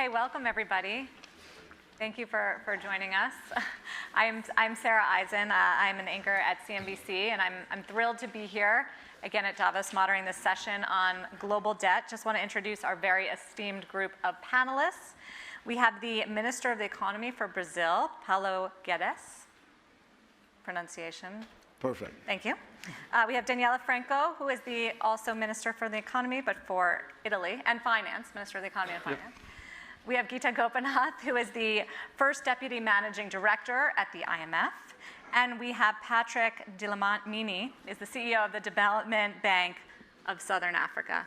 Okay, welcome everybody. Thank you for joining us. I'm Sarah Eisen. I'm an anchor at CNBC, and I'm thrilled to be here again at Davos moderating this session on global debt. Just want to introduce our very esteemed group of panelists. We have the Minister of the Economy for Brazil, Paulo Guedes. Pronunciation. Perfect. Thank you. We have Daniela Franco, who is the also Minister for the Economy, but for Italy, and Finance, Minister of the Economy and Finance. Yep. We have Geeta Gopinath, who is the first Deputy Managing Director at the IMF. And we have Patrick Dlamini, is the CEO of the Development Bank of Southern Africa.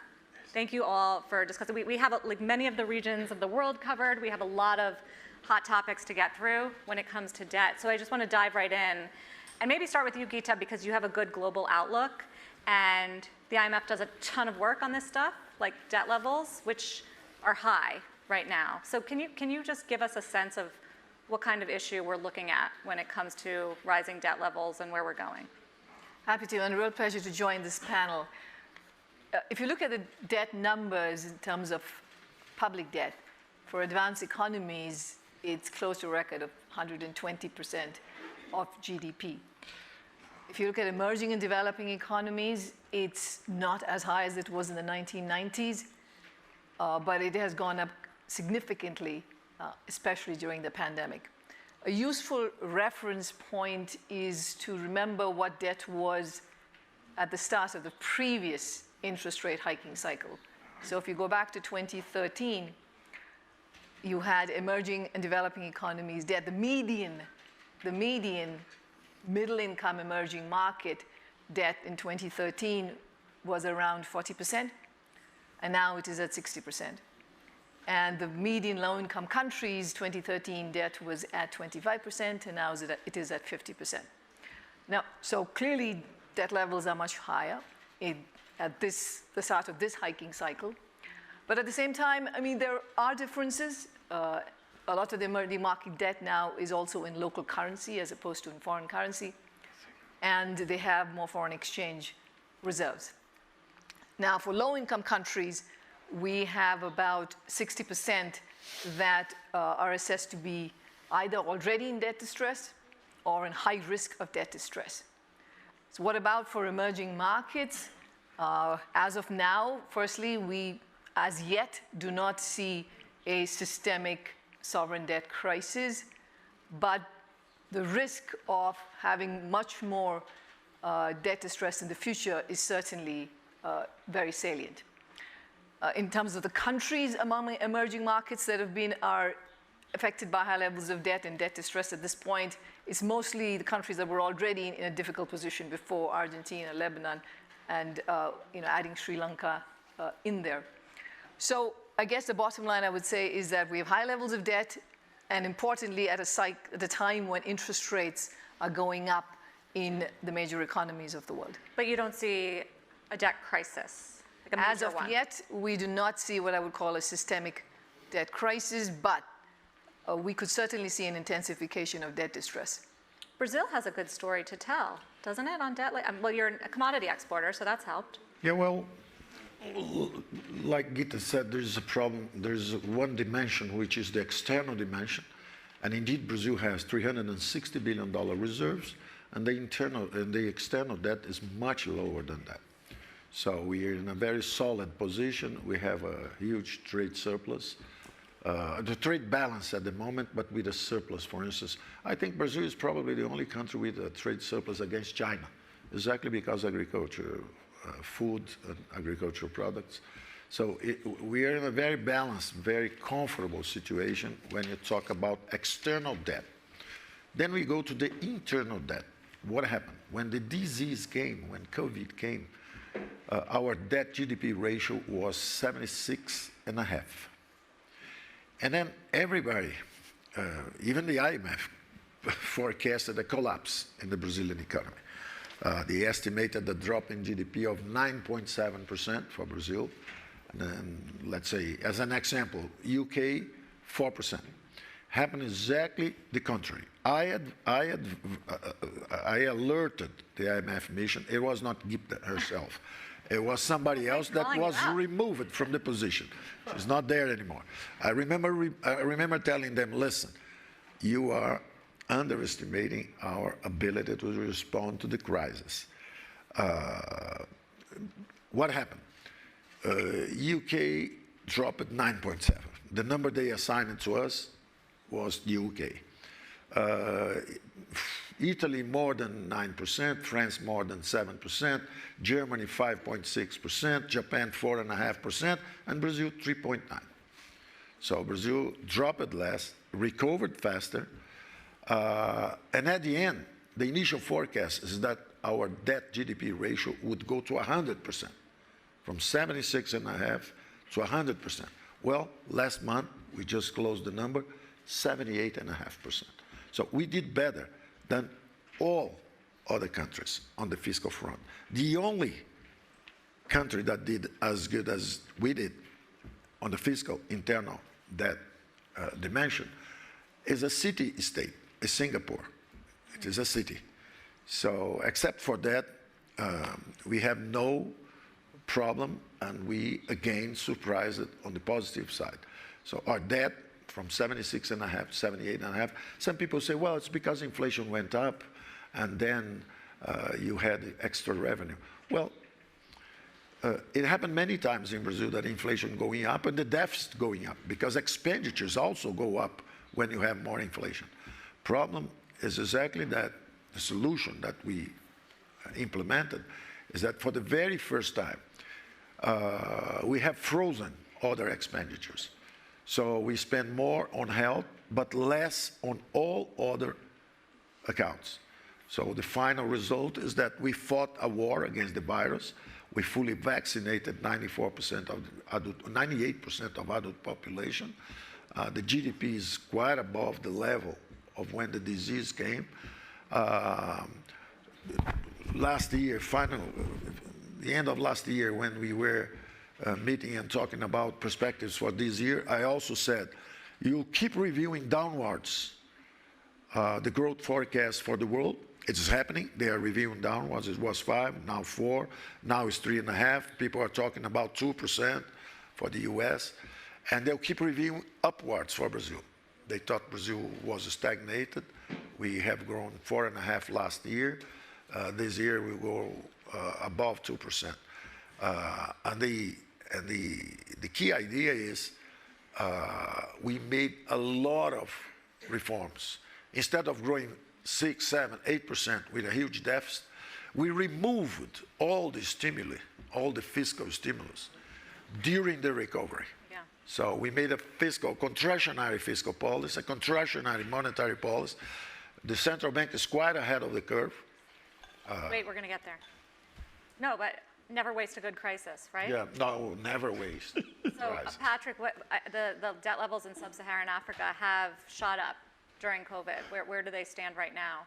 Thank you all for discussing. We have like many of the regions of the world covered. We have a lot of hot topics to get through when it comes to debt. So I just want to dive right in. And maybe start with you, Geeta, because you have a good global outlook. And the IMF does a ton of work on this stuff, like debt levels, which are high right now. So can you just give us a sense of what kind of issue we're looking at when it comes to rising debt levels and where we're going? Happy to, and a real pleasure to join this panel. If you look at the debt numbers in terms of public debt, for advanced economies, it's close to a record of 120% of GDP. If you look at emerging and developing economies, it's not as high as it was in the 1990s, but it has gone up significantly, especially during the pandemic. A useful reference point is to remember what debt was at the start of the previous interest rate hiking cycle. So if you go back to 2013, you had emerging and developing economies debt. The median middle-income emerging market debt in 2013 was around 40%, and now it is at 60%. And the median low-income countries, 2013 debt was at 25%, and now it is at 50%. Now, so clearly debt levels are much higher at the start of this hiking cycle. But at the same time, I mean, there are differences. A lot of the emerging market debt now is also in local currency as opposed to in foreign currency, and they have more foreign exchange reserves. Now, for low-income countries, we have about 60% that are assessed to be either already in debt distress or in high risk of debt distress. So what about for emerging markets? As of now, firstly, we as yet do not see a systemic sovereign debt crisis, but the risk of having much more debt distress in the future is certainly very salient. In terms of the countries among emerging markets that are affected by high levels of debt and debt distress at this point, it's mostly the countries that were already in a difficult position before, Argentina, Lebanon, and adding Sri Lanka in there. So I guess the bottom line I would say is that we have high levels of debt, and importantly at a time when interest rates are going up in the major economies of the world. But you don't see a debt crisis? Like as of yet, we do not see what I would call a systemic debt crisis, but we could certainly see an intensification of debt distress. Brazil has a good story to tell, doesn't it, on debt? Well, you're a commodity exporter, so that's helped. Yeah, well, like Geeta said, there's a problem. There's one dimension, which is the external dimension. And indeed, Brazil has $360 billion reserves, and the external debt is much lower than that. So we are in a very solid position. We have a huge trade surplus, the trade balance at the moment, but with a surplus, for instance. I think Brazil is probably the only country with a trade surplus against China, exactly because agriculture, food and agricultural products. So we are in a very balanced, very comfortable situation when you talk about external debt. Then we go to the internal debt. What happened? When the disease came, when COVID came, our debt GDP ratio was 76.5. And then everybody, even the IMF, forecasted a collapse in the Brazilian economy. They estimated a drop in GDP of 9.7% for Brazil. And then, let's say, as an example, UK, 4%. Happened exactly the contrary. I alerted the IMF mission. It was not Geeta herself. It was somebody else that calling you was out. removed from the position. She's not there anymore. I remember telling them, listen, you are underestimating our ability to respond to the crisis. What happened? UK dropped at 9.7. The number they assigned to us was UK. Italy more than 9%, France more than 7%, Germany 5.6%, Japan 4.5%, and Brazil 3.9%. So Brazil dropped less, recovered faster, and at the end, the initial forecast is that our debt GDP ratio would go to 100%, from 76.5 to 100%. Well, last month, we just closed the number, 78.5%. So we did better than all other countries on the fiscal front. The only country that did as good as we did on the fiscal internal debt dimension is a city-state, is Singapore. It is a city. So except for that, we have no problem, and we again surprised it on the positive side. So our debt from 76.5 to 78.5. Some people say, well, it's because inflation went up and then you had extra revenue. Well, it happened many times in Brazil that inflation going up and the deficit going up, because expenditures also go up when you have more inflation. Problem is exactly that. The solution that we implemented is that for the very first time, we have frozen other expenditures. So we spend more on health, but less on all other accounts. So the final result is that we fought a war against the virus. We fully vaccinated 98% of adult population. The GDP is quite above the level of when the disease came. Last year, the end of last year, when we were meeting and talking about perspectives for this year, I also said, you keep reviewing downwards the growth forecast for the world. It's happening. They are reviewing downwards. It was 5, now 4, now it's 3.5. People are talking about 2% for the US, and they'll keep reviewing upwards for Brazil. They thought Brazil was stagnated. We have grown 4.5 last year. This year we go above 2%. And the key idea is we made a lot of reforms. Instead of growing 6, 7, 8% with a huge deficit, we removed all the stimuli, all the fiscal stimulus during the recovery. Yeah. So we made a contractionary fiscal policy, a contractionary monetary policy. The central bank is quite ahead of the curve. Wait, we're going to get there. No, but never waste a good crisis, right? Yeah, no, never waste. So, Patrick, the debt levels in sub-Saharan Africa have shot up during COVID. Where do they stand right now?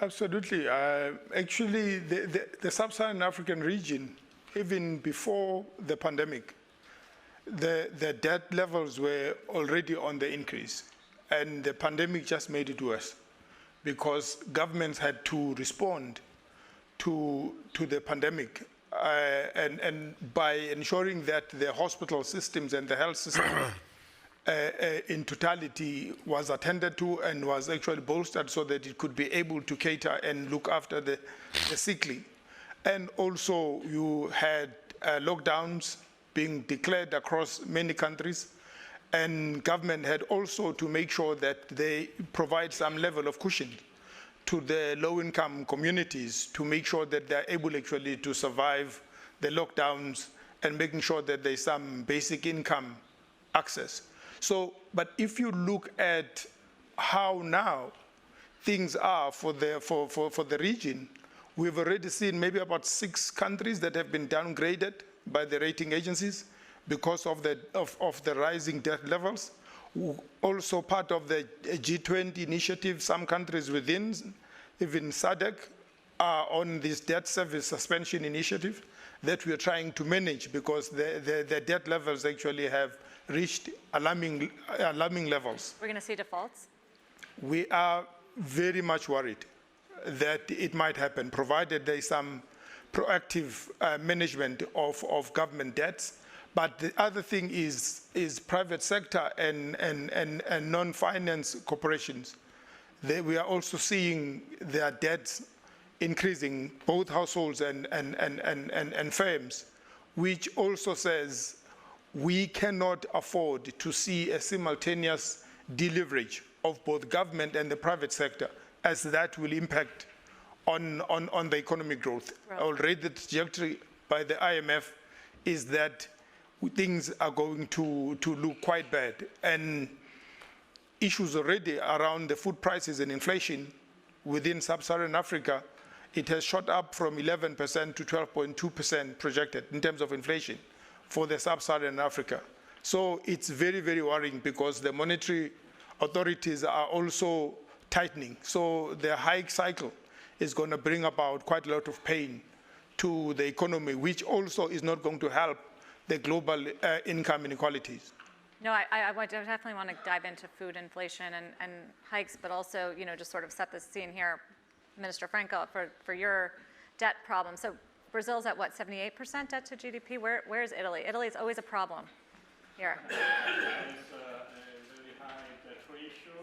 Absolutely. Actually, the sub-Saharan African region, even before the pandemic, the debt levels were already on the increase. And the pandemic just made it worse, because governments had to respond to the pandemic and by ensuring that the hospital systems and the health system in totality was attended to and was actually bolstered so that it could be able to cater and look after the sickly. And also you had lockdowns being declared across many countries, and government had also to make sure that they provide some level of cushion to the low-income communities to make sure that they're able actually to survive the lockdowns and making sure that there's some basic income access. So, but if you look at how now things are for the region, we've already seen maybe about 6 countries that have been downgraded by the rating agencies because of the rising debt levels. Also part of the G20 initiative, some countries within, even SADC, are on this debt service suspension initiative that we are trying to manage, because the debt levels actually have reached alarming levels. We're going to see defaults? We are very much worried that it might happen, provided there is some proactive management of government debts. But the other thing is private sector and non-finance corporations. We are also seeing their debts increasing, both households and firms, which also says we cannot afford to see a simultaneous deleverage of both government and the private sector, as that will impact on the economic growth. Right. Already the trajectory by the IMF is that things are going to look quite bad. And issues already around the food prices and inflation within sub-Saharan Africa, it has shot up from 11% to 12.2% projected in terms of inflation for the sub-Saharan Africa. So it's very, very worrying because the monetary authorities are also tightening. So the hike cycle is going to bring about quite a lot of pain to the economy, which also is not going to help the global income inequalities. No, I definitely want to dive into food inflation and hikes, but also, just sort of set the scene here, Minister Franco, for your debt problem. So Brazil's at what, 78% debt to GDP? Where is Italy? Italy is always a problem here. It's a very high debt ratio.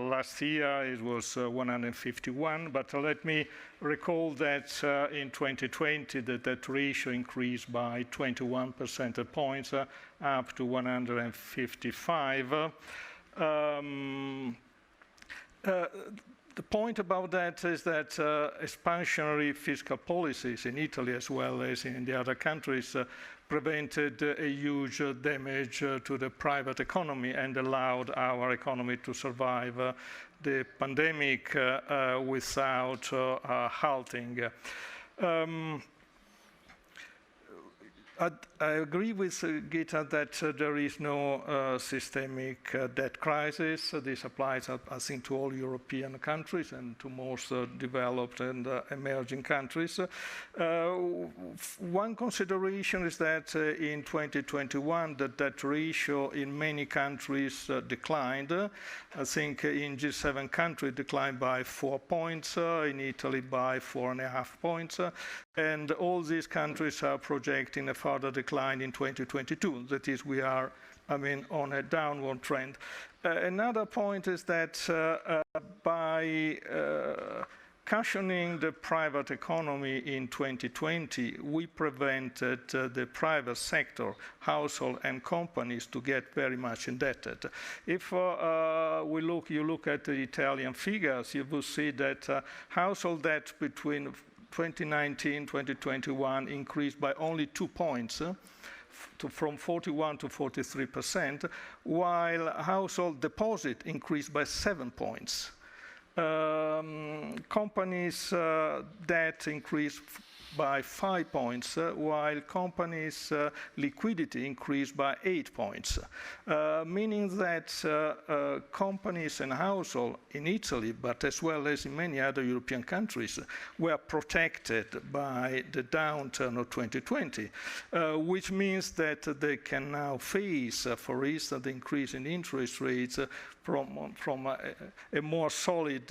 Last year it was 151, but let me recall that in 2020 the debt ratio increased by 21 percentage points up to 155. The point about that is that expansionary fiscal policies in Italy as well as in the other countries prevented a huge damage to the private economy and allowed our economy to survive the pandemic without halting. I agree with Gita that there is no systemic debt crisis. This applies, I think, to all European countries and to most developed and emerging countries. One consideration is that in 2021, the debt ratio in many countries declined. I think in G7 countries declined by 4 points, in Italy by 4.5 points. And all these countries are projecting a further decline in 2022. That is, we are, on a downward trend. Another point is that by cushioning the private economy in 2020, we prevented the private sector, household and companies to get very much indebted. If you look at the Italian figures, you will see that household debt between 2019, 2021 increased by only 2 points, from 41 to 43%, while household deposit increased by 7 points. Companies' debt increased by 5 points, while companies' liquidity increased by 8 points, meaning that companies and households in Italy, but as well as in many other European countries, were protected by the downturn of 2020, which means that they can now face, for instance, the increase in interest rates from a more solid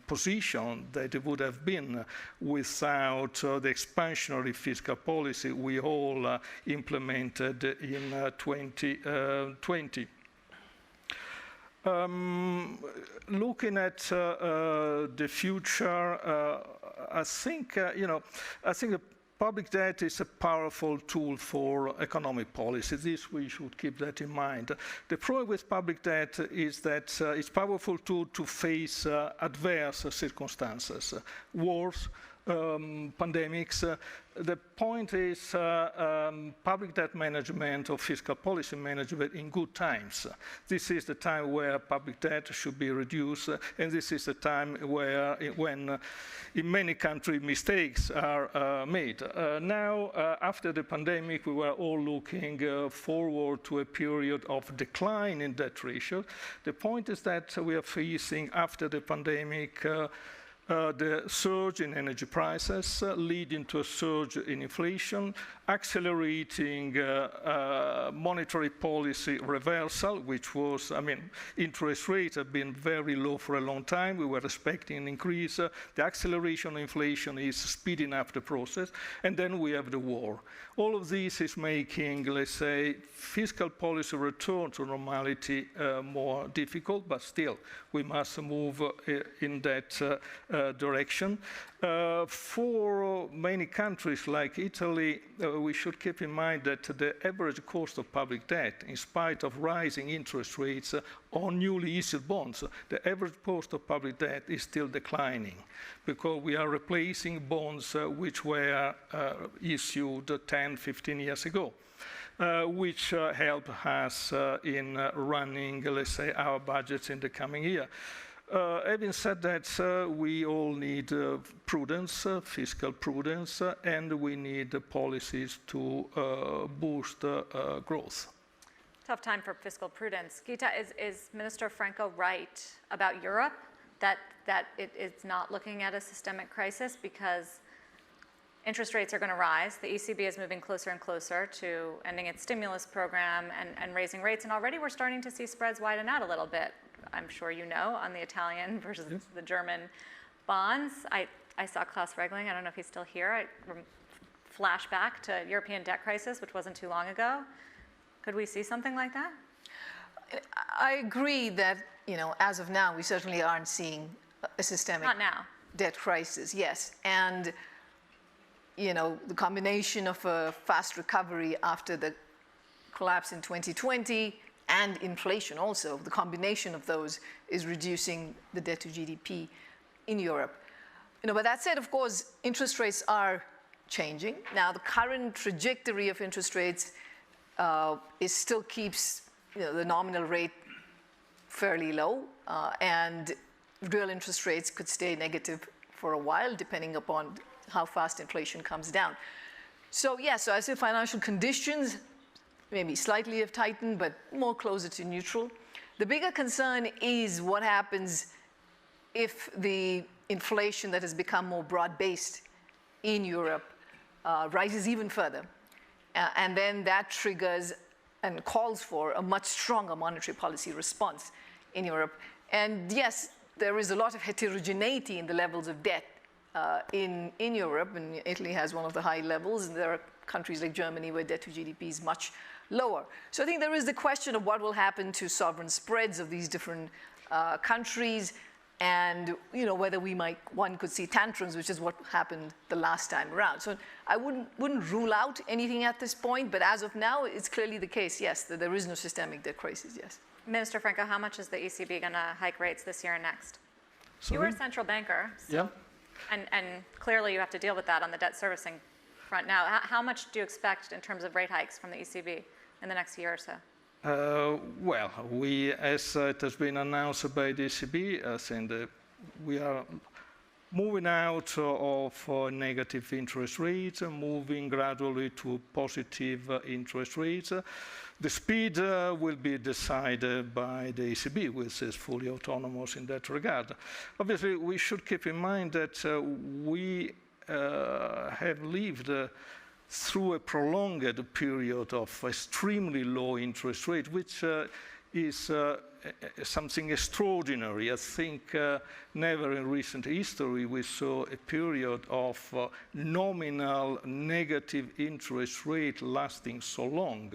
position that it would have been without the expansionary fiscal policy we all implemented in 2020. Looking at the future, I think the public debt is a powerful tool for economic policy. This, we should keep that in mind. The problem with public debt is that it's a powerful tool to face adverse circumstances, wars, pandemics. The point is public debt management or fiscal policy management in good times. This is the time where public debt should be reduced, and this is the time when in many countries mistakes are made. Now, after the pandemic, we were all looking forward to a period of decline in debt ratio. The point is that we are facing, after the pandemic, the surge in energy prices, leading to a surge in inflation, accelerating monetary policy reversal, which was, interest rates have been very low for a long time. We were expecting an increase. The acceleration of inflation is speeding up the process. And then we have the war. All of this is making, let's say, fiscal policy return to normality more difficult, but still, we must move in that direction. For many countries like Italy, we should keep in mind that the average cost of public debt, in spite of rising interest rates on newly issued bonds, the average cost of public debt is still declining because we are replacing bonds which were issued 10, 15 years ago. Which help us in running, let's say, our budgets in the coming year. Having said that, we all need prudence, fiscal prudence, and we need policies to boost growth. Tough time for fiscal prudence. Gita, is Minister Franco right about Europe, that it's not looking at a systemic crisis because interest rates are going to rise? The ECB is moving closer and closer to ending its stimulus program and raising rates, and already we're starting to see spreads widen out a little bit. I'm sure you know, on the Italian versus the German bonds. I saw Klaus Regling, I don't know if he's still here, flashback to European debt crisis, which wasn't too long ago. Could we see something like that? I agree that, as of now, we certainly aren't seeing a systemic Not now. debt crisis, yes. And, the combination of a fast recovery after the collapse in 2020 and inflation also, the combination of those is reducing the debt to GDP in Europe. But that said, of course, interest rates are changing. Now, the current trajectory of interest rates still keeps the nominal rate fairly low, and real interest rates could stay negative for a while, depending upon how fast inflation comes down. So I say financial conditions maybe slightly have tightened, but more closer to neutral. The bigger concern is what happens if the inflation that has become more broad-based in Europe rises even further. And then that triggers and calls for a much stronger monetary policy response in Europe. And yes, there is a lot of heterogeneity in the levels of debt in Europe, and Italy has one of the high levels, and there are countries like Germany where debt to GDP is much lower. So I think there is the question of what will happen to sovereign spreads of these different countries, and whether one could see tantrums, which is what happened the last time around. So I wouldn't rule out anything at this point, but as of now, it's clearly the case, yes, that there is no systemic debt crisis, yes. Minister Franco, how much is the ECB going to hike rates this year and next? Sorry? You were a central banker. So, Yeah. And clearly you have to deal with that on the debt servicing front now. How much do you expect in terms of rate hikes from the ECB in the next year or so? Well, as it has been announced by the ECB, I think that we are moving out of negative interest rates and moving gradually to positive interest rates. The speed will be decided by the ECB, which is fully autonomous in that regard. Obviously, we should keep in mind that we have lived through a prolonged period of extremely low interest rate, which is something extraordinary. I think never in recent history we saw a period of nominal negative interest rate lasting so long.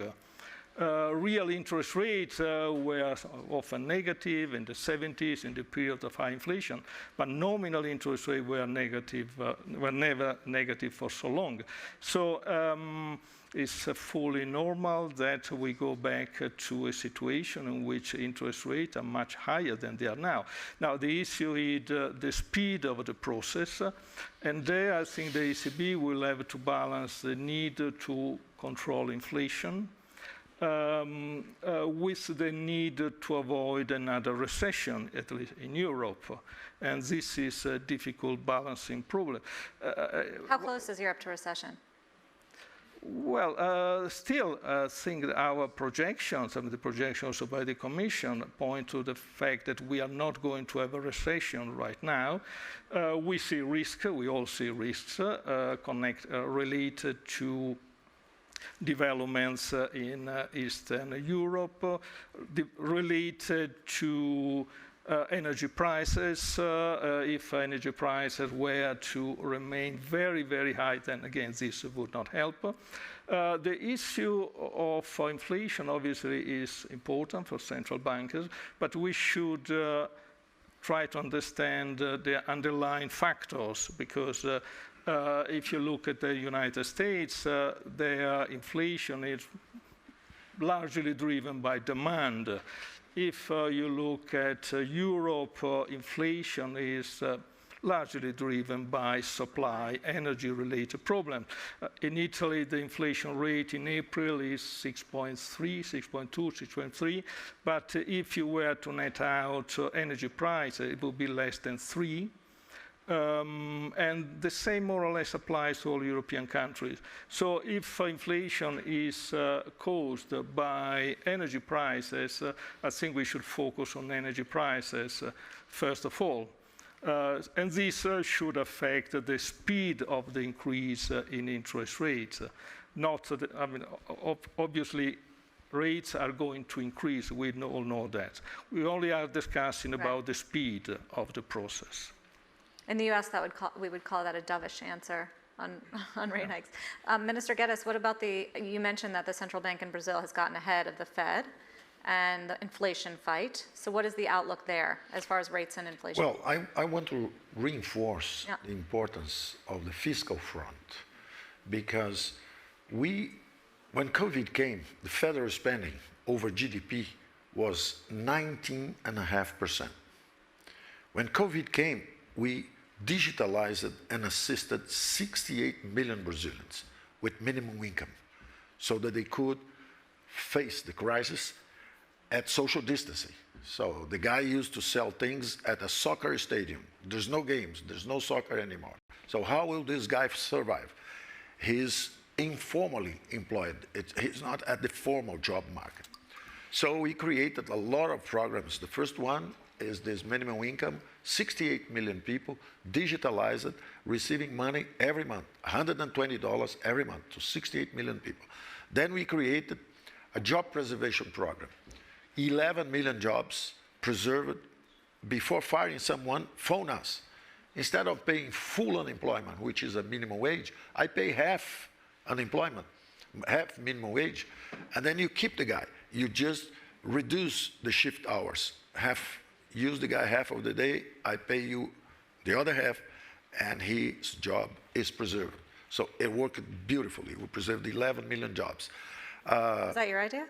Real interest rates were often negative in the 70s in the period of high inflation, but nominal interest rates were negative, were never negative for so long. So it's fully normal that we go back to a situation in which interest rates are much higher than they are now. Now, the issue is the speed of the process, and there I think the ECB will have to balance the need to control inflation with the need to avoid another recession, at least in Europe. And this is a difficult balancing problem. How close is Europe to recession? Well, still, I think that our projections, some of the projections by the Commission point to the fact that we are not going to have a recession right now. We see risks, we all see risks related to developments in Eastern Europe, related to energy prices. If energy prices were to remain very, very high, then again, this would not help. The issue of inflation obviously is important for central bankers, but we should try to understand the underlying factors, because if you look at the United States, their inflation is largely driven by demand. If you look at Europe, inflation is largely driven by supply, energy-related problems. In Italy, the inflation rate in April is 6.3, 6.2, 6.3. But if you were to net out energy prices, it would be less than 3. And the same more or less applies to all European countries. So if inflation is caused by energy prices, I think we should focus on energy prices first of all. And this should affect the speed of the increase in interest rates. Obviously, rates are going to increase. We all know that. We only are discussing about the speed of the process. In the U.S., we would call that a dovish answer on rate hikes. Minister Guedes, what about you mentioned that the central bank in Brazil has gotten ahead of the Fed and the inflation fight. So what is the outlook there as far as rates and inflation? Well, I want to reinforce the importance of the fiscal front, because when COVID came, the federal spending over GDP was 19.5%. When COVID came, we digitalized and assisted 68 million Brazilians with minimum income so that they could face the crisis at social distancing. So the guy used to sell things at a soccer stadium. There's no games, there's no soccer anymore. So how will this guy survive? He's informally employed. He's not at the formal job market. So we created a lot of programs. The first one is this minimum income, 68 million people, digitalized, receiving money every month, $120 every month to 68 million people. Then we created a job preservation program, 11 million jobs preserved. Before firing someone, phone us. Instead of paying full unemployment, which is a minimum wage, I pay half unemployment, half minimum wage, and then you keep the guy. You just reduce the shift hours, use the guy half of the day, I pay you the other half, and his job is preserved. So it worked beautifully. We preserved 11 million jobs. Was that your idea?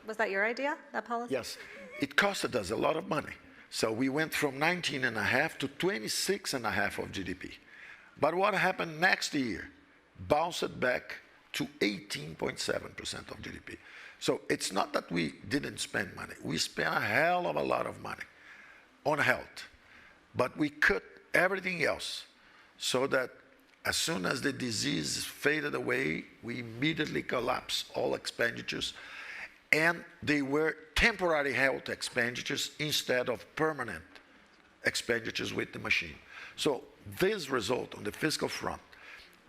Was that your idea, that policy? Yes. It costed us a lot of money. So we went from 19.5 to 26.5 of GDP. But what happened next year? Bounced back to 18.7% of GDP. So it's not that we didn't spend money. We spent a hell of a lot of money on health. But we cut everything else so that as soon as the disease faded away, we immediately collapsed all expenditures. And they were temporary health expenditures instead of permanent expenditures with the machine. So this result on the fiscal front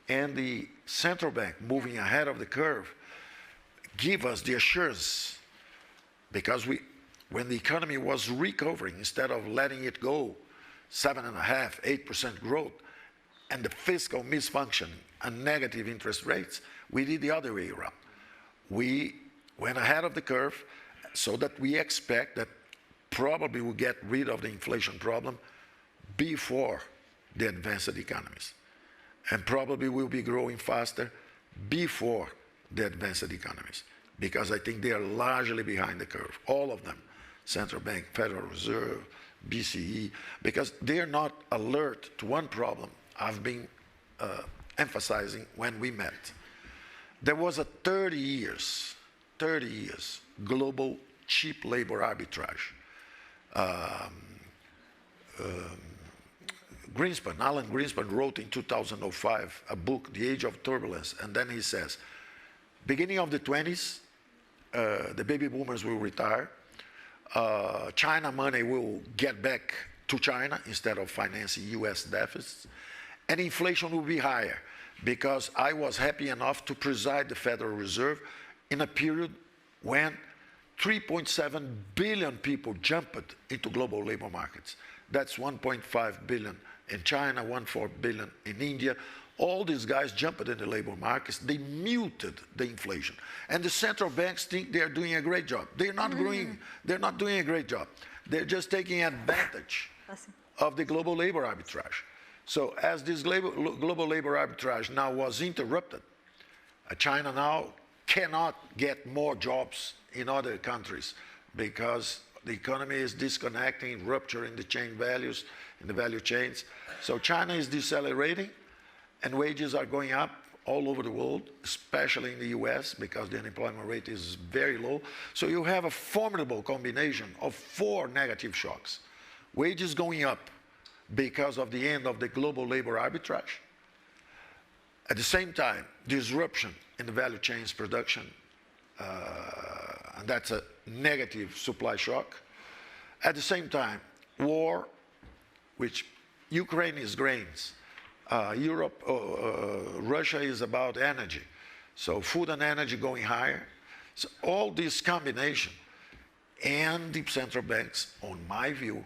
and the central bank moving ahead of the curve give us the assurance, because when the economy was recovering, instead of letting it go 7.5%, 8% growth, and the fiscal misfunctioning and negative interest rates, we did the other way around. We went ahead of the curve so that we expect that probably we'll get rid of the inflation problem before the advanced economies. And probably we'll be growing faster before the advanced economies, because I think they are largely behind the curve, all of them, Central Bank, Federal Reserve, BCE, because they're not alert to one problem I've been emphasizing when we met. There was a 30 years global cheap labor arbitrage. Alan Greenspan wrote in 2005 a book, The Age of Turbulence, and then he says, beginning of the 20s, the baby boomers will retire. China money will get back to China instead of financing US deficits. And inflation will be higher because I was happy enough to preside the Federal Reserve in a period when 3.7 billion people jumped into global labor markets. That's 1.5 billion in China, 1.4 billion in India. All these guys jumped in the labor markets. They muted the inflation. And the central banks think they're doing a great job. They're not growing. They're not doing a great job. They're just taking advantage of the global labor arbitrage. So as this global labor arbitrage now was interrupted, China now cannot get more jobs in other countries because the economy is disconnecting, rupturing the chain values in the value chains. So China is decelerating and wages are going up all over the world, especially in the US because the unemployment rate is very low. So you have a formidable combination of 4 negative shocks. Wages going up because of the end of the global labor arbitrage. At the same time, disruption in the value chains production, and that's a negative supply shock. At the same time, war, which Ukraine is grains, Russia is about energy. So food and energy going higher. So all this combination and the central banks, on my view,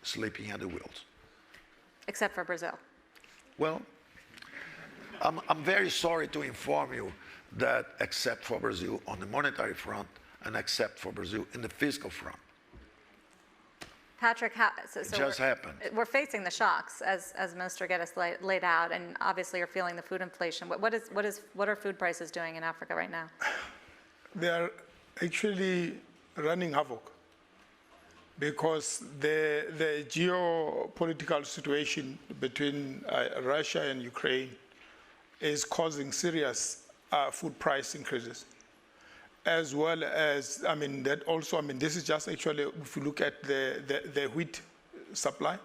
sleeping at the wheels. Except for Brazil. Well, I'm very sorry to inform you that except for Brazil on the monetary front and except for Brazil in the fiscal front. Patrick, It just happened. We're facing the shocks, as Minister Geddes laid out, and obviously you're feeling the food inflation. What are food prices doing in Africa right now? They are actually running havoc because the geopolitical situation between Russia and Ukraine is causing serious food price increases, as well as, this is just actually, if you look at the wheat supply,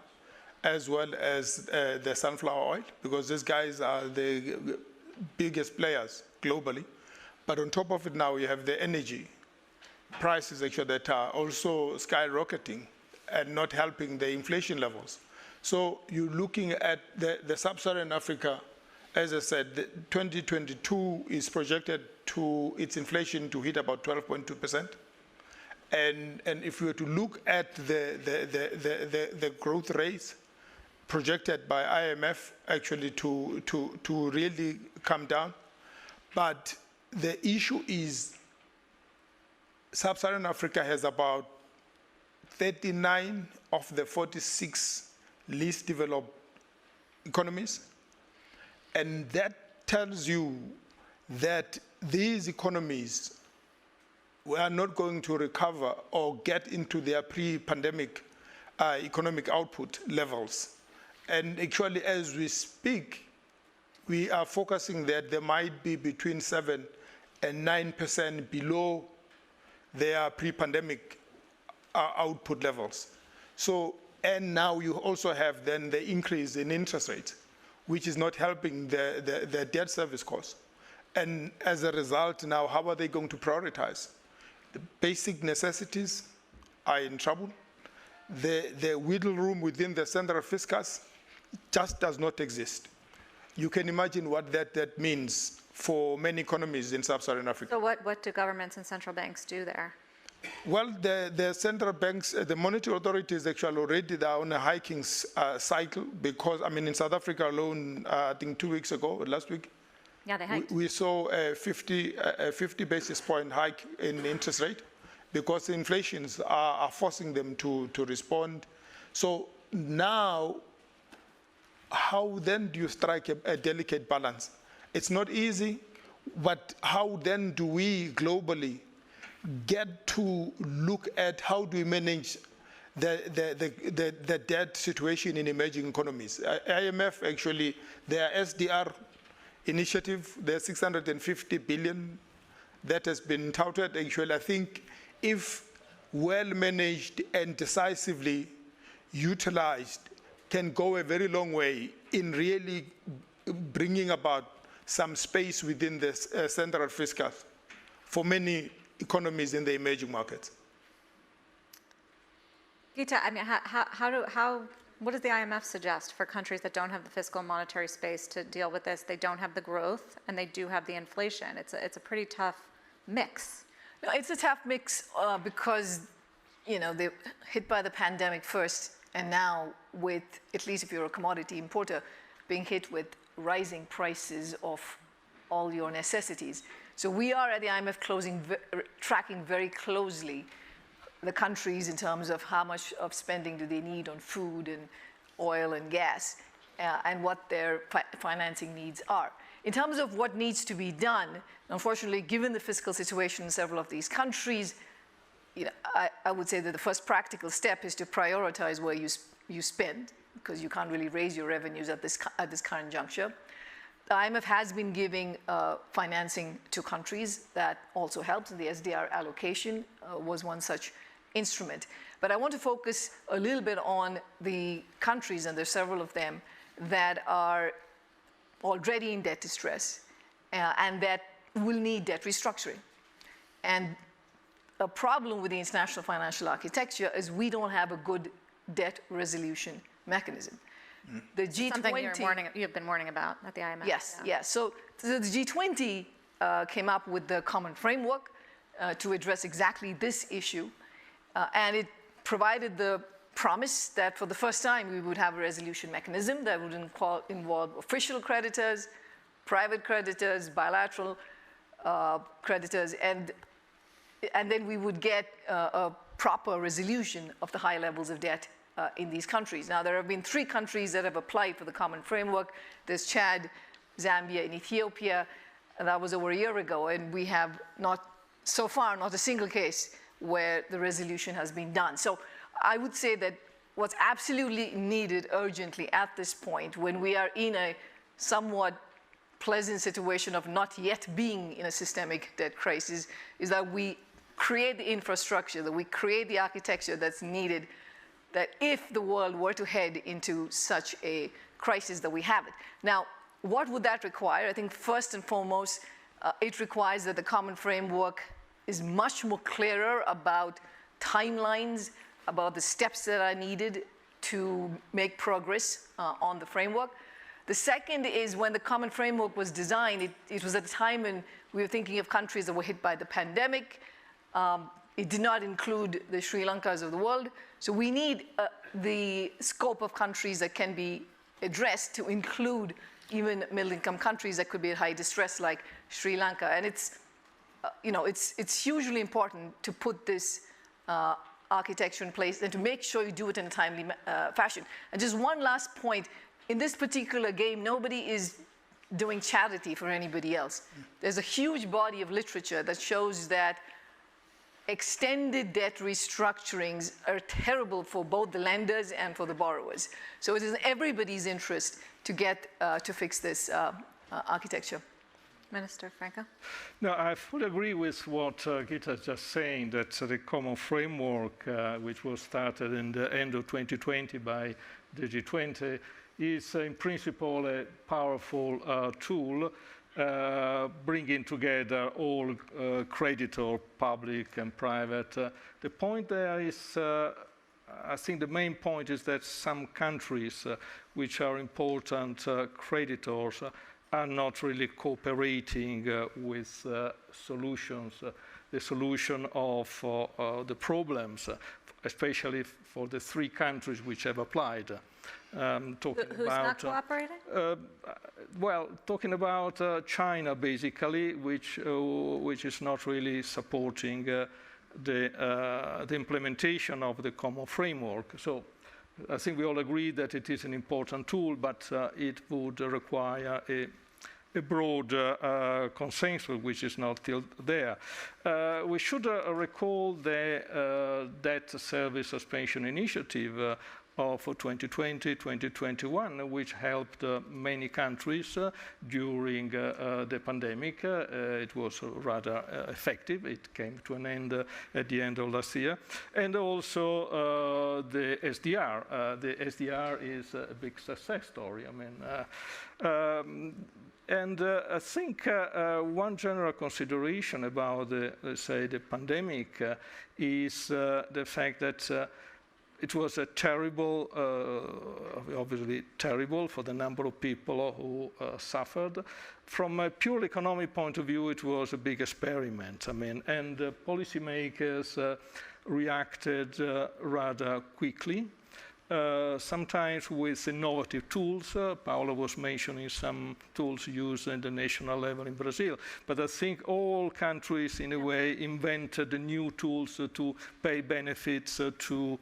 as well as the sunflower oil, because these guys are the biggest players globally. But on top of it now, you have the energy prices actually that are also skyrocketing and not helping the inflation levels. So you're looking at the sub-Saharan Africa. As I said, 2022 is projected to its inflation to hit about 12.2%. And if we were to look at the growth rates projected by IMF actually to really come down. But the issue is Sub-Saharan Africa has about 39 of the 46 least developed economies. And that tells you that these economies are not going to recover or get into their pre-pandemic economic output levels. And actually, as we speak, we are focusing that there might be between 7 and 9% below their pre-pandemic output levels. So, and now you also have then the increase in interest rates, which is not helping the debt service costs. And as a result now, how are they going to prioritize? The basic necessities are in trouble. The wiggle room within the central fiscus just does not exist. You can imagine what that means for many economies in sub-Saharan Africa. So what do governments and central banks do there? Well, the central banks, the monetary authorities actually already are on a hiking cycle because, in South Africa alone, I think 2 weeks ago, last week, Yeah, they hiked. we saw a 50 basis point hike in the interest rate because inflations are forcing them to respond. So now, how then do you strike a delicate balance? It's not easy, but how then do we globally get to look at how do we manage the debt situation in emerging economies? IMF actually, their SDR initiative, their 650 billion that has been touted, actually, I think if well managed and decisively utilized, can go a very long way in really bringing about some space within the central fiscal for many economies in the emerging markets. Gita, I mean, what does the IMF suggest for countries that don't have the fiscal and monetary space to deal with this? They don't have the growth, and they do have the inflation. It's a pretty tough mix. No, it's a tough mix because, you know, they're hit by the pandemic first, and now with, at least if you're a commodity importer, being hit with rising prices of all your necessities. So we are at the IMF tracking very closely the countries in terms of how much of spending do they need on food and oil and gas, and what their financing needs are. In terms of what needs to be done, unfortunately, given the fiscal situation in several of these countries, you know, I would say that the first practical step is to prioritize where you spend, because you can't really raise your revenues at this current juncture. The IMF has been giving financing to countries. That also helps, and the SDR allocation was one such instrument. But I want to focus a little bit on the countries, and there's several of them, that are already in debt distress and that will need debt restructuring. And a problem with the international financial architecture is we don't have a good debt resolution mechanism. The G20, something you've been warning about at the IMF. Yes, yeah. Yes. So the G20 came up with the common framework to address exactly this issue, and it provided the promise that for the first time we would have a resolution mechanism that would involve official creditors, private creditors, bilateral creditors, and then we would get a proper resolution of the high levels of debt in these countries. Now, there have been 3 countries that have applied for the common framework. There's Chad, Zambia, and Ethiopia, and that was over a year ago, and we have so far, not a single case where the resolution has been done. So I would say that what's absolutely needed urgently at this point, when we are in a somewhat pleasant situation of not yet being in a systemic debt crisis, is that we create the infrastructure, that we create the architecture that's needed, that if the world were to head into such a crisis, that we have it. Now, what would that require? I think first and foremost, it requires that the common framework is much more clearer about timelines, about the steps that are needed to make progress on the framework. The second is, when the common framework was designed, it was at a time when we were thinking of countries that were hit by the pandemic. It did not include the Sri Lankas of the world. So we need the scope of countries that can be addressed to include even middle-income countries that could be at high distress, like Sri Lanka. And it's, you know, it's hugely important to put this architecture in place and to make sure you do it in a timely fashion. And just one last point. In this particular game, nobody is doing charity for anybody else. There's a huge body of literature that shows that extended debt restructurings are terrible for both the lenders and for the borrowers. So it is in everybody's interest to get to fix this architecture. Minister Franco? No, I fully agree with what Gita is just saying, that the common framework, which was started in the end of 2020 by the G20, is in principle a powerful tool bringing together all creditors, public and private. The point there is, I think the main point is that some countries which are important creditors are not really cooperating with solutions, the solution of the problems, especially for the 3 countries which have applied. Who's not cooperating? Well, talking about China, basically, which is not really supporting the implementation of the common framework. So I think we all agree that it is an important tool, but it would require a broad consensus, which is not still there. We should recall the debt service suspension initiative for 2020-2021, which helped many countries during the pandemic. It was rather effective. It came to an end at the end of last year. And also the SDR. The SDR is a big success story. I mean, And I think one general consideration about, let's say, the pandemic is the fact that it was a terrible, obviously terrible for the number of people who suffered. From a pure economic point of view, it was a big experiment. I mean, and policymakers reacted rather quickly. Sometimes with innovative tools. Paolo was mentioning some tools used at the national level in Brazil. But I think all countries, in a way, invented new tools to pay benefits to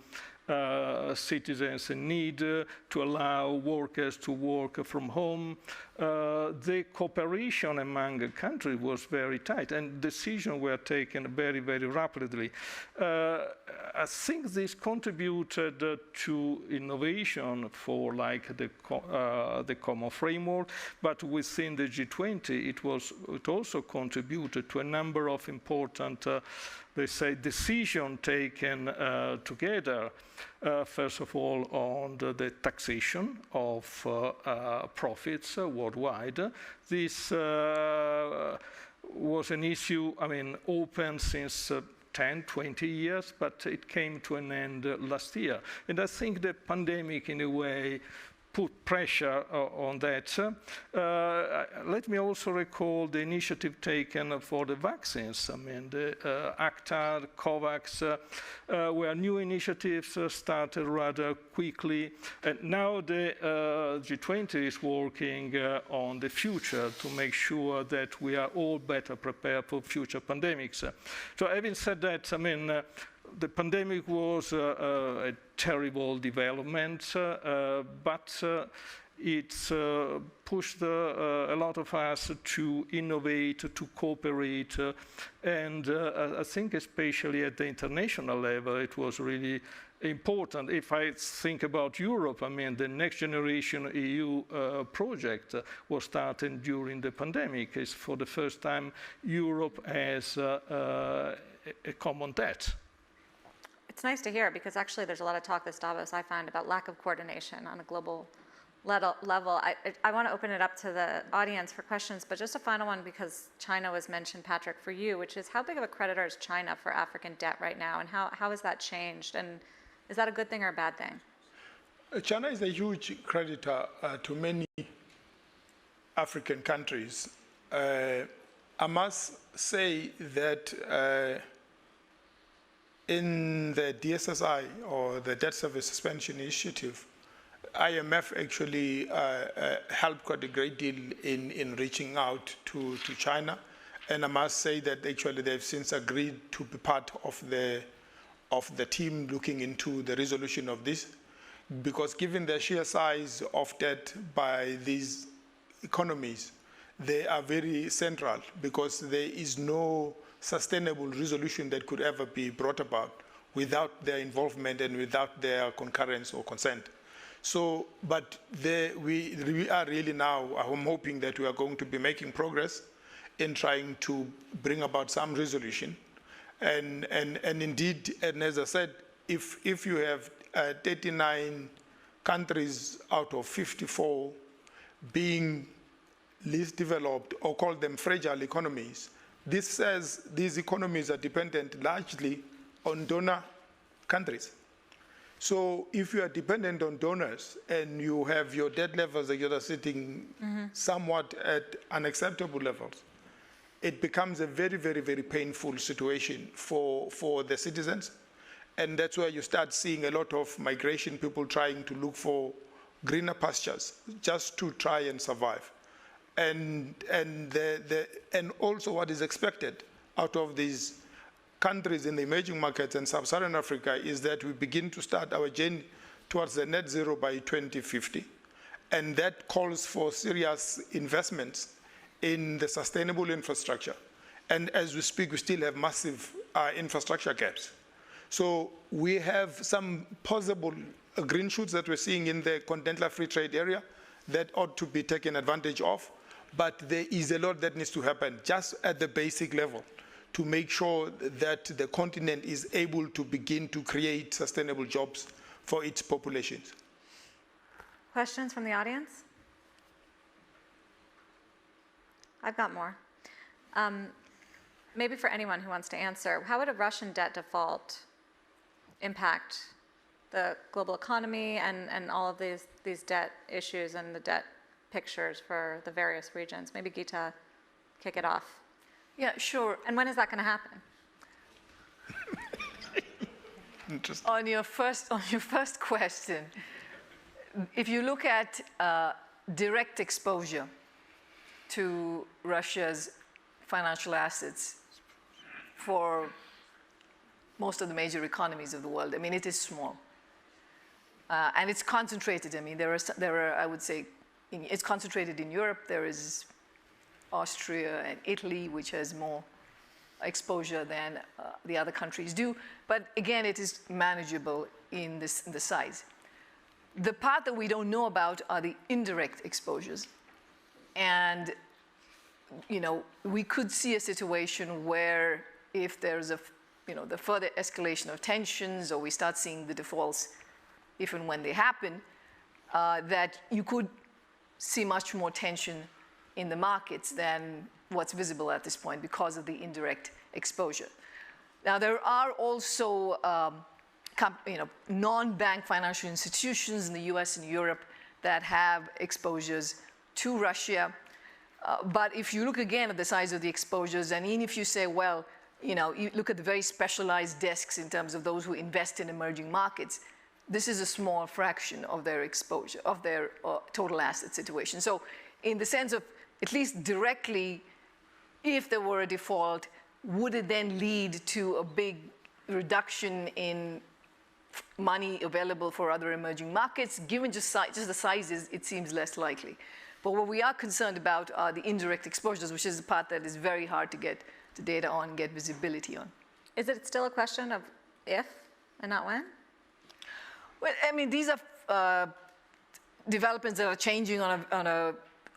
citizens in need, to allow workers to work from home. The cooperation among countries was very tight, and decisions were taken very, very rapidly. I think this contributed to innovation for like the common framework, but within the G20, it also contributed to a number of important, let's say, decisions taken together. First of all, on the taxation of profits worldwide. This was an issue, I mean, open since 10, 20 years, but it came to an end last year. And I think the pandemic, in a way, put pressure on that. Let me also recall the initiative taken for the vaccines. I mean, the ACTA, COVAX, where new initiatives started rather quickly. And now the G20 is working on the future to make sure that we are all better prepared for future pandemics. So having said that, I mean, the pandemic was a terrible development, but it pushed a lot of us to innovate, to cooperate, and I think especially at the international level, it was really important. If I think about Europe, I mean, the Next Generation EU project was started during the pandemic. It's for the first time Europe has a common debt. It's nice to hear, because actually there's a lot of talk this Davos, I find, about lack of coordination on a global level. I want to open it up to the audience for questions, but just a final one, because China was mentioned, Patrick, for you, which is how big of a creditor is China for African debt right now, and how has that changed, and is that a good thing or a bad thing? China is a huge creditor to many African countries. I must say that in the DSSI, or the Debt Service Suspension Initiative, IMF actually helped quite a great deal in reaching out to China. And I must say that actually they've since agreed to be part of the team looking into the resolution of this, because given the sheer size of debt by these economies, they are very central, because there is no sustainable resolution that could ever be brought about without their involvement and without their concurrence or consent. So, but we are really now, I'm hoping that we are going to be making progress in trying to bring about some resolution. And indeed, and as I said, if you have 39 countries out of 54 being least developed, or call them fragile economies, this says these economies are dependent largely on donor countries. So if you are dependent on donors and you have your debt levels that are sitting somewhat at unacceptable levels, it becomes a very, very, very painful situation for the citizens. And that's where you start seeing a lot of migration, people trying to look for greener pastures just to try and survive. And also what is expected out of these countries in the emerging markets and sub-Saharan Africa is that we begin to start our journey towards the net zero by 2050. And that calls for serious investments in the sustainable infrastructure. And as we speak, we still have massive infrastructure gaps. So we have some possible green shoots that we're seeing in the continental free trade area that ought to be taken advantage of. But there is a lot that needs to happen just at the basic level to make sure that the continent is able to begin to create sustainable jobs for its populations. Questions from the audience? I've got more. Maybe for anyone who wants to answer, how would a Russian debt default impact the global economy and all of these debt issues and the debt pictures for the various regions? Maybe Gita, kick it off. Yeah, sure. And when is that going to happen? On your first question, if you look at direct exposure to Russia's financial assets for most of the major economies of the world, I mean, it is small. And it's concentrated. I mean, there are, I would say, it's concentrated in Europe. There is Austria and Italy, which has more exposure than the other countries do. But again, it is manageable in the size. The part that we don't know about are the indirect exposures. And, you know, we could see a situation where if there's a, you know, the further escalation of tensions, or we start seeing the defaults if and when they happen, that you could see much more tension in the markets than what's visible at this point because of the indirect exposure. Now, there are also non-bank financial institutions in the US and Europe that have exposures to Russia. But if you look again at the size of the exposures, and even if you say, well, you know, you look at the very specialized desks in terms of those who invest in emerging markets, this is a small fraction of their exposure, of their total asset situation. So in the sense of, at least directly, if there were a default, would it then lead to a big reduction in money available for other emerging markets? Given just the sizes, it seems less likely. But what we are concerned about are the indirect exposures, which is the part that is very hard to get the data on, get visibility on. Is it still a question of if and not when? Well, I mean, these are developments that are changing on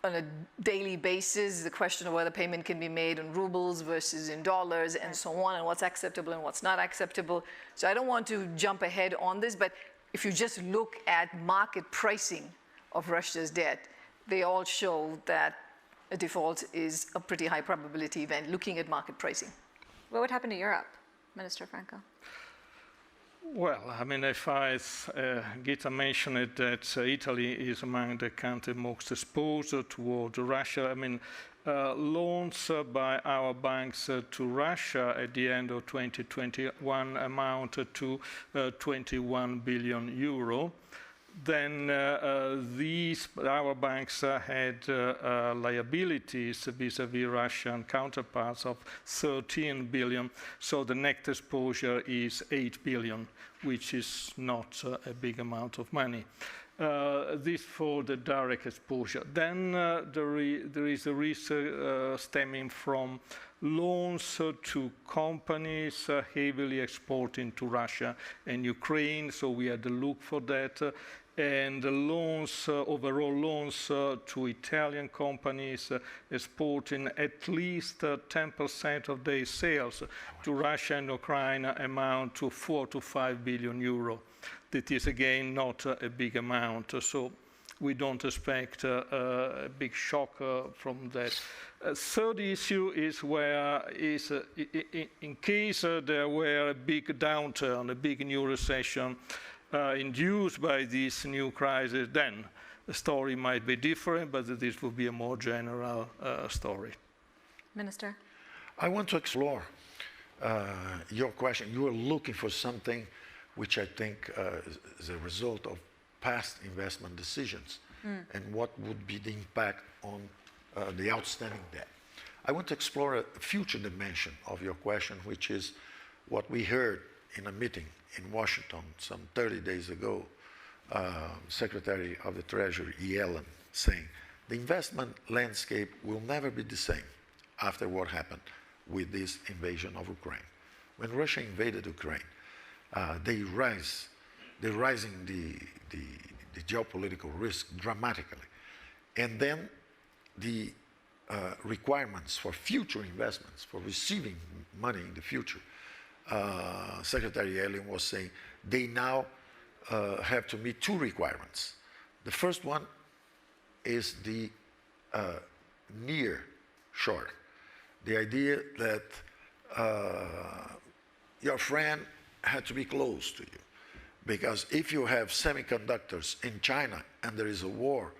a daily basis. The question of whether payment can be made in rubles versus in dollars and so on, and what's acceptable and what's not acceptable. So I don't want to jump ahead on this, but if you just look at market pricing of Russia's debt, they all show that a default is a pretty high probability event, looking at market pricing. What would happen to Europe, Minister Franco? Well, I mean, Gita mentioned it, that Italy is among the countries most exposed toward Russia. I mean, loans by our banks to Russia at the end of 2021 amounted to 21 billion euro. Then our banks had liabilities vis-à-vis Russian counterparts of 13 billion. So the net exposure is 8 billion, which is not a big amount of money. This for the direct exposure. Then there is a risk stemming from loans to companies heavily exporting to Russia and Ukraine. So we had to look for that. And the loans, overall loans to Italian companies exporting at least 10% of their sales to Russia and Ukraine amount to 4 to 5 billion euro. That is, again, not a big amount. So we don't expect a big shock from that. Third issue is in case there were a big downturn, a big new recession, induced by this new crisis, then the story might be different, but this would be a more general story. Minister? I want to explore your question. You are looking for something which I think is a result of past investment decisions and what would be the impact on the outstanding debt. I want to explore a future dimension of your question, which is what we heard in a meeting in Washington some 30 days ago, Secretary of the Treasury, Yellen, saying the investment landscape will never be the same after what happened with this invasion of Ukraine. When Russia invaded Ukraine, they're rising the geopolitical risk dramatically. And then the requirements for future investments, for receiving money in the future, Secretary Yellen was saying they now have to meet two requirements. The first one is the near short. The idea that your friend had to be close to you. Because if you have semiconductors in China and there is a war,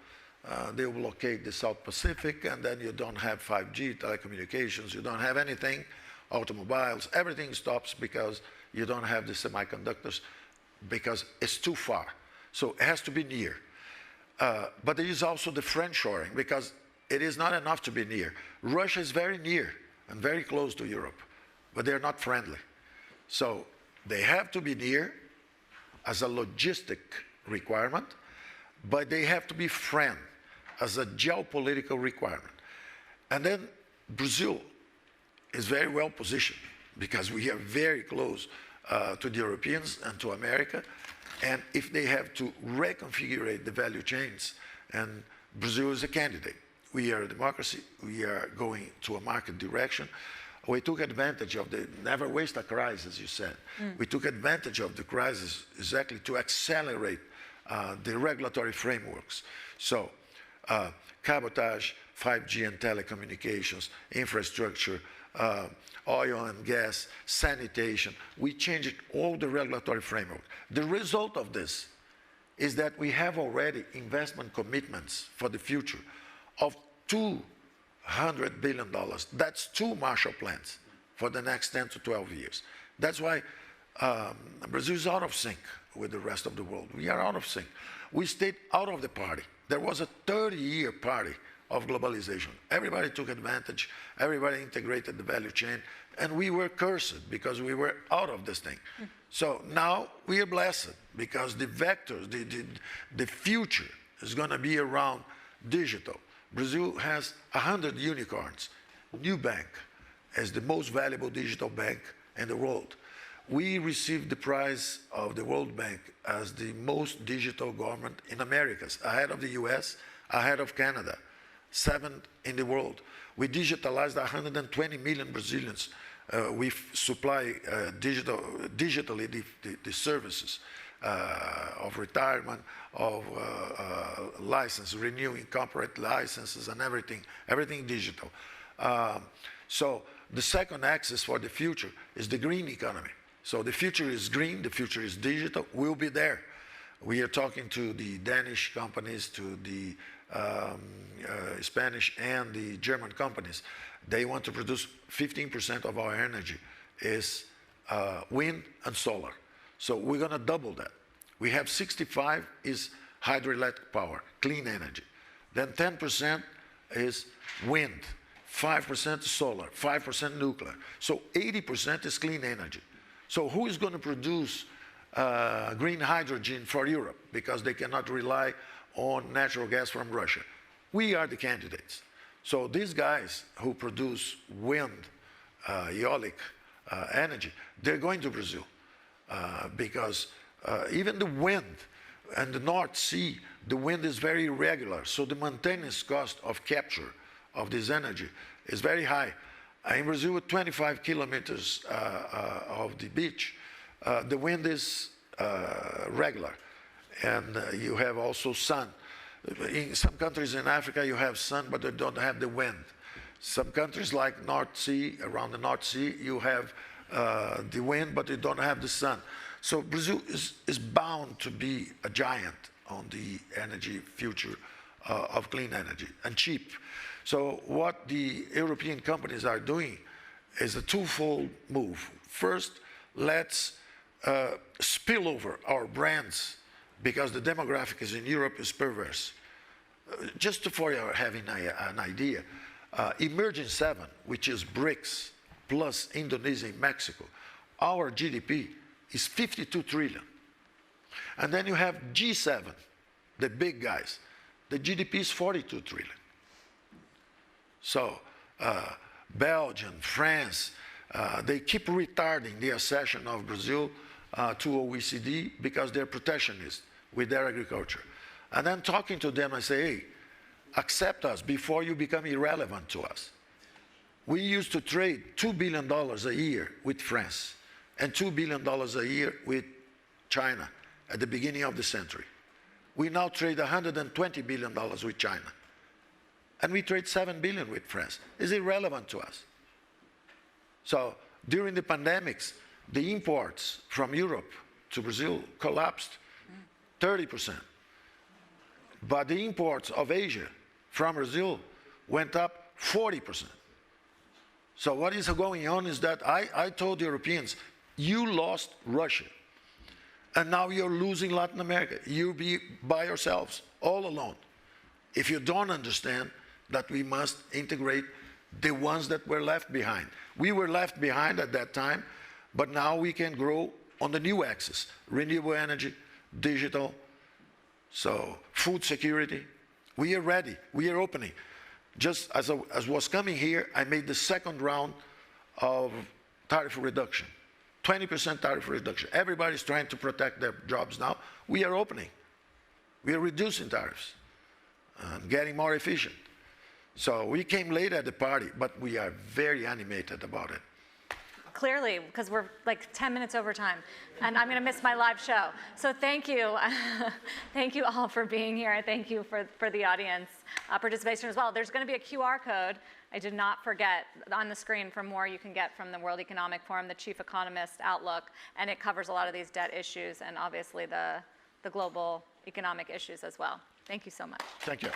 they will blockade the South Pacific, and then you don't have 5G telecommunications, you don't have anything, automobiles, everything stops because you don't have the semiconductors because it's too far. So it has to be near. But there is also the friendshoring, because it is not enough to be near. Russia is very near and very close to Europe, but they're not friendly. So they have to be near as a logistic requirement, but they have to be friend as a geopolitical requirement. And then Brazil is very well positioned because we are very close to the Europeans and to America. And if they have to reconfigure the value chains, and Brazil is a candidate. We are a democracy. We are going to a market direction. We took advantage of the never waste a crisis, you said. We took advantage of the crisis exactly to accelerate the regulatory frameworks. So cabotage, 5G and telecommunications, infrastructure, oil and gas, sanitation. We changed all the regulatory framework. The result of this is that we have already investment commitments for the future of $200 billion. That's 2 Marshall Plans for the next 10 to 12 years. That's why Brazil is out of sync with the rest of the world. We are out of sync. We stayed out of the party. There was a 30-year party of globalization. Everybody took advantage, everybody integrated the value chain, and we were cursed because we were out of this thing. So now we are blessed because the vectors, the future is going to be around digital. Brazil has 100 unicorns. Nubank is the most valuable digital bank in the world. We received the prize of the World Bank as the most digital government in Americas, ahead of the US, ahead of Canada, 7th in the world. We digitalized 120 million Brazilians. We supply digitally the services of retirement, of license, renewing corporate licenses and everything digital. So the second axis for the future is the green economy. So the future is green, the future is digital, we'll be there. We are talking to the Danish companies, to the Spanish and the German companies. They want to produce 15% of our energy is wind and solar. So we're going to double that. We have 65 is hydroelectric power, clean energy. Then 10% is wind, 5% solar, 5% nuclear. So 80% is clean energy. So who is going to produce green hydrogen for Europe because they cannot rely on natural gas from Russia? We are the candidates. So these guys who produce wind, eolic energy, they're going to Brazil because even the wind and the North Sea, the wind is very irregular. So the maintenance cost of capture of this energy is very high. In Brazil, with 25 kilometers of the beach, the wind is regular. And you have also sun. In some countries in Africa, you have sun, but they don't have the wind. Some countries like North Sea, around the North Sea, you have the wind, but you don't have the sun. So Brazil is bound to be a giant on the energy future of clean energy and cheap. So what the European companies are doing is a twofold move. First, let's spill over our brands because the demographics in Europe is perverse. Just for you having an idea, Emerging 7, which is BRICS plus Indonesia and Mexico, our GDP is 52 trillion. And then you have G7, the big guys. The GDP is 42 trillion. So Belgium, France, they keep retarding the accession of Brazil to OECD because they're protectionist with their agriculture. And then talking to them, I say, hey, accept us before you become irrelevant to us. We used to trade $2 billion a year with France and $2 billion a year with China at the beginning of the century. We now trade $120 billion with China. and we trade 7 billion with France. It's irrelevant to us. So during the pandemics, the imports from Europe to Brazil collapsed 30%. But the imports of Asia from Brazil went up 40%. So what is going on is that I told Europeans, you lost Russia, and now you're losing Latin America. You'll be by yourselves, all alone, if you don't understand that we must integrate the ones that were left behind. We were left behind at that time, but now we can grow on the new axis: renewable energy, digital, so food security. We are ready. We are opening. Just as was coming here, I made the second round of tariff reduction, 20% tariff reduction. Everybody's trying to protect their jobs now. We are opening. We are reducing tariffs and getting more efficient. So we came late at the party, but we are very animated about it. Clearly, because we're like 10 minutes over time, and I'm going to miss my live show. So thank you. Thank you all for being here. Thank you for the audience participation as well. There's going to be a QR code, I did not forget, on the screen for more you can get from the World Economic Forum, the Chief Economist Outlook, and it covers a lot of these debt issues and obviously the global economic issues as well. Thank you so much. Thank you.